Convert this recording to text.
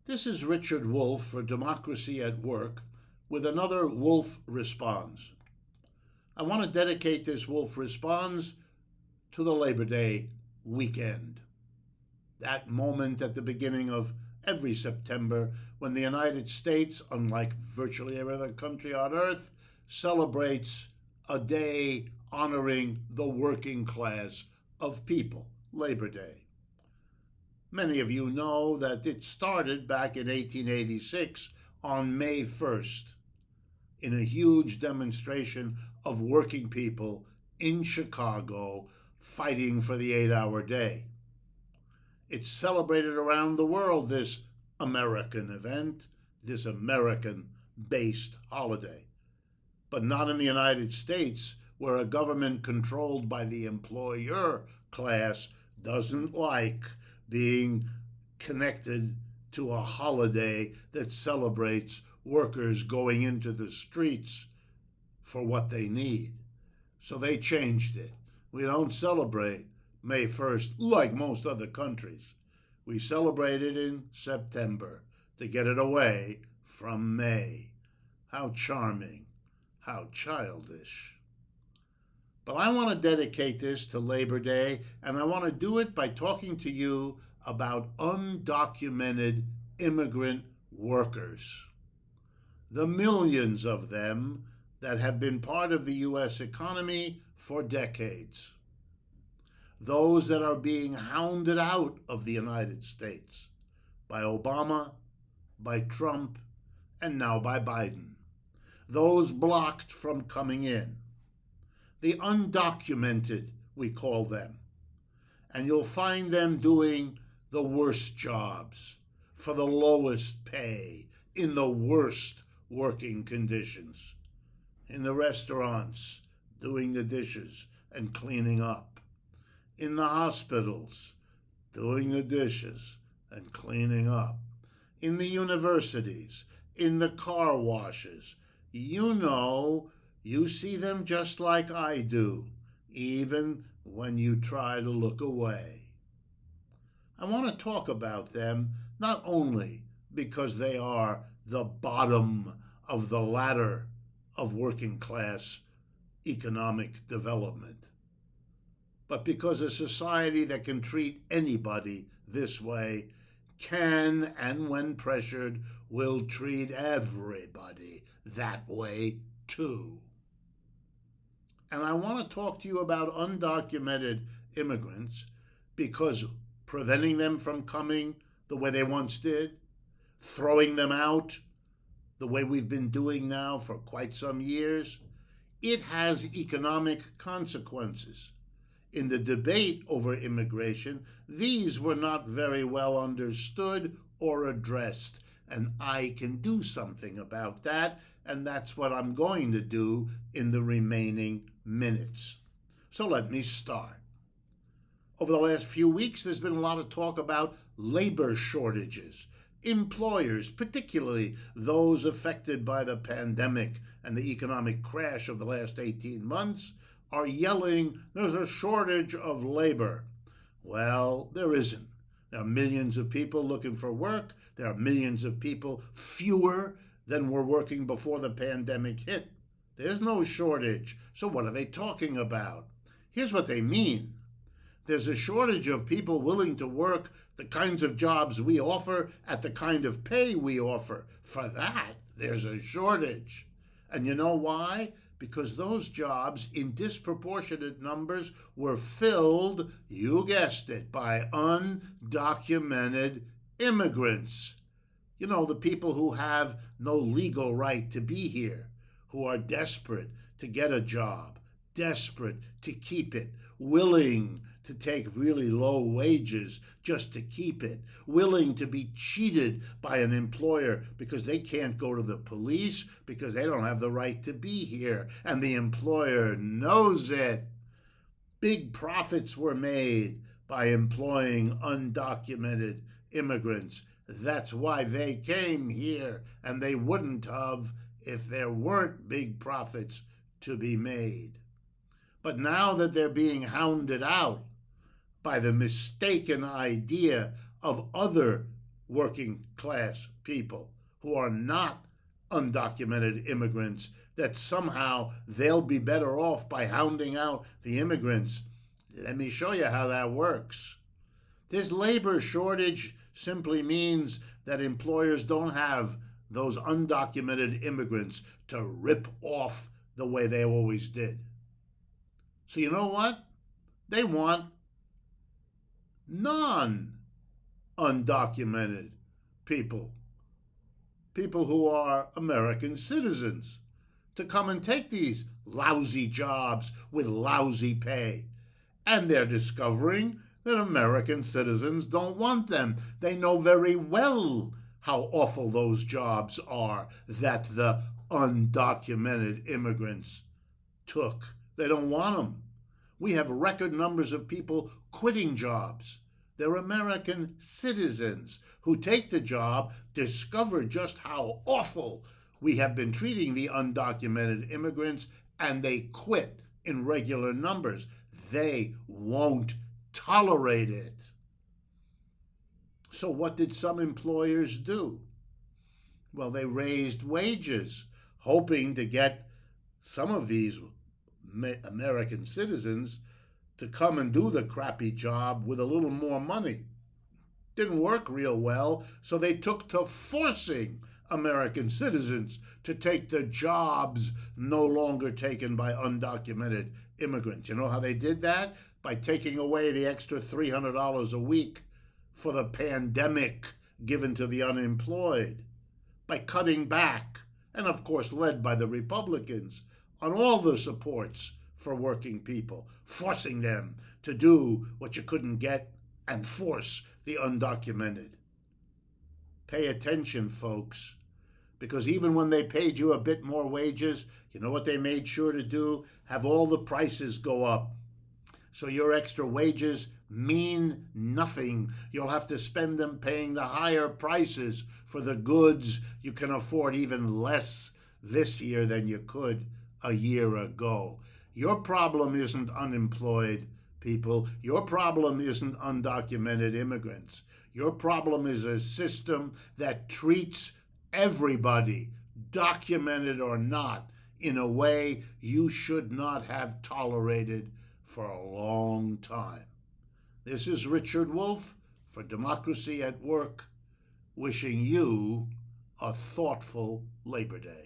This is Richard Wolff for Democracy at Work with another Wolff Responds. I want to dedicate this Wolff Responds to the Labor Day weekend. That moment at the beginning of every September when the United States, unlike virtually every other country on earth, celebrates a day honoring the working class of people, Labor Day. Many of you know that it started back in 1886 on May 1st in a huge demonstration of working people in Chicago fighting for the 8-hour day. It's celebrated around the world, this American event, this American-based holiday, but not in the United States, where a government controlled by the employer class doesn't like being connected to a holiday that celebrates workers going into the streets for what they need. So they changed it. We don't celebrate May 1st like most other countries. We celebrate it in September to get it away from May. How charming, how childish. But I want to dedicate this to Labor Day, and I want to do it by talking to you about undocumented immigrant workers. The millions of them that have been part of the U.S. economy for decades. Those that are being hounded out of the United States by Obama, by Trump, and now by Biden. Those blocked from coming in. The undocumented, we call them. And you'll find them doing the worst jobs, for the lowest pay, in the worst working conditions. In the restaurants, doing the dishes and cleaning up. In the hospitals, doing the dishes and cleaning up. In the universities, in the car washes. You see them just like I do, even when you try to look away. I want to talk about them not only because they are the bottom of the ladder of working class economic development, but because a society that can treat anybody this way can, and when pressured, will treat everybody that way too. And I want to talk to you about undocumented immigrants because preventing them from coming the way they once did, throwing them out the way we've been doing now for quite some years, it has economic consequences. In the debate over immigration, these were not very well understood or addressed, and I can do something about that, and that's what I'm going to do in the remaining minutes. So let me start. Over the last few weeks, there's been a lot of talk about labor shortages. Employers, particularly those affected by the pandemic and the economic crash of the last 18 months, are yelling, there's a shortage of labor. Well, there isn't. There are millions of people looking for work. There are millions of people, fewer than were working before the pandemic hit. There's no shortage. So what are they talking about? Here's what they mean. There's a shortage of people willing to work the kinds of jobs we offer at the kind of pay we offer. For that, there's a shortage. And you know why? Because those jobs in disproportionate numbers were filled, you guessed it, by undocumented immigrants. You know, the people who have no legal right to be here, who are desperate to get a job, desperate to keep it, willing to take really low wages just to keep it, willing to be cheated by an employer because they can't go to the police because they don't have the right to be here, and the employer knows it. Big profits were made by employing undocumented immigrants. That's why they came here, and they wouldn't have if there weren't big profits to be made. But now that they're being hounded out by the mistaken idea of other working class people who are not undocumented immigrants, that somehow they'll be better off by hounding out the immigrants. Let me show you how that works. This labor shortage simply means that employers don't have those undocumented immigrants to rip off the way they always did. So you know what? They want non-undocumented people, people who are American citizens, to come and take these lousy jobs with lousy pay. And they're discovering that American citizens don't want them. They know very well how awful those jobs are that the undocumented immigrants took. They don't want them. We have record numbers of people quitting jobs. They're American citizens who take the job, discover just how awful we have been treating the undocumented immigrants, and they quit in regular numbers. They won't tolerate it. So what did some employers do? Well, they raised wages, hoping to get some of these American citizens to come and do the crappy job with a little more money. Didn't work real well, so they took to forcing American citizens to take the jobs no longer taken by undocumented immigrants. You know how they did that? By taking away the extra $300 a week for the pandemic given to the unemployed, by cutting back, and of course led by the Republicans, on all the supports for working people, forcing them to do what you couldn't get and force the undocumented. Pay attention, folks, because even when they paid you a bit more wages, you know what they made sure to do? Have all the prices go up. So your extra wages mean nothing. You'll have to spend them paying the higher prices for the goods you can afford even less this year than you could a year ago. Your problem isn't unemployed people. Your problem isn't undocumented immigrants. Your problem is a system that treats everybody, documented or not, in a way you should not have tolerated for a long time. This is Richard Wolff for Democracy at Work, wishing you a thoughtful Labor Day.